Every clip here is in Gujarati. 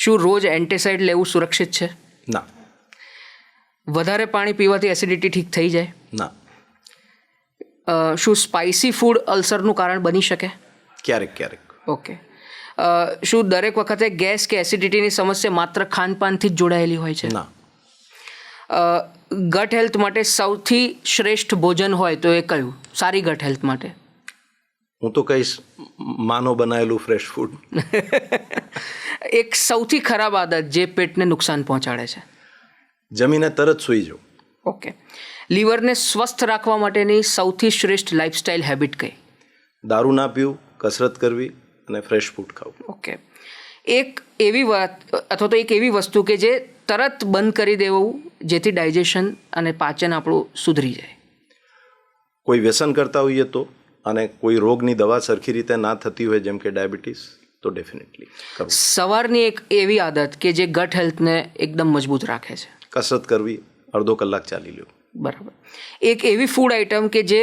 શું રોજ એન્ટીસાઇડ લેવું સુરક્ષિત છે? ના. વધારે પાણી પીવાથી એસિડિટી ઠીક થઈ જાય? ના. શું સ્પાઇસી ફૂડ અલ્સરનું કારણ બની શકે? ક્યારેક ક્યારેક. ઓકે. શું દરેક વખતે ગેસ કે એસિડિટીની સમસ્યા માત્ર ખાનપાનથી જ જોડાયેલી હોય છે? ના. ગટ હેલ્થ માટે સૌથી શ્રેષ્ઠ ભોજન હોય તો એ કયું સારી ગટ હેલ્થ માટે? હું તો કહીશ માનો બનાવેલું ફ્રેશ ફૂડ. એક સૌથી ખરાબ આદત જે પેટને નુકસાન પહોંચાડે છે? જમીને તરત સૂઈ જાઉં. ઓકે. લીવરને સ્વસ્થ રાખવા માટેની સૌથી શ્રેષ્ઠ લાઇફસ્ટાઇલ હેબિટ કઈ? દારૂ ના પીવું, કસરત કરવી અને ફ્રેશ ફૂડ ખાવું. ઓકે. એક એવી વાત અથવા તો એક એવી વસ્તુ કે જે તરત બંધ કરી દેવું જેથી ડાયજેશન અને પાચન આપણું સુધરી જાય. કોઈ વ્યસન કરતા હોઈએ તો, અને કોઈ રોગની દવા સરખી રીતે ના થતી હોય જેમ કે ડાયાબિટીસ, તો ડેફિનેટલી કરવું. સવારની એક એવી આદત કે જે ગટ હેલ્થને એકદમ મજબૂત રાખે છે? કસરત કરવી, અડધો કલાક ચાલી લેવું. બરાબર. એક એવી ફૂડ આઇટમ કે જે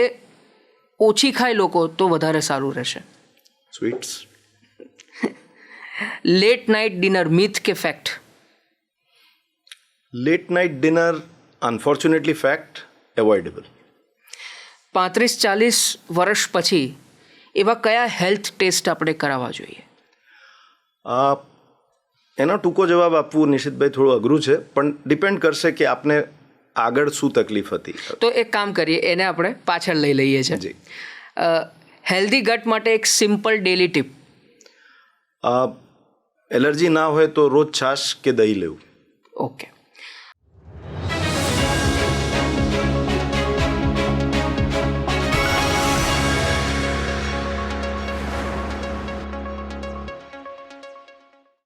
ઓછી ખાય લોકો તો વધારે સારું રહેશે? Sweets. Late night dinner myth કે fact? Late night dinner unfortunately fact, avoidable. 35-40 વર્ષ પછી એવા કયા હેલ્થ ટેસ્ટ આપણે કરાવવા જોઈએ? એનો ટૂંકો જવાબ આપવું નિશિતભાઈ થોડું અઘરું છે, પણ ડિપેન્ડ કરશે કે આપને આગળ શું તકલીફ હતી. તો એક કામ કરીએ, એને આપણે પાછળ લઈ લઈએ છીએ. જી. હેલ્ધી ગટ માટે એક સિમ્પલ ડેલી ટીપ. એલર્જી ના હોય તો રોજ છાશ કે દહીં લેવું. ઓકે.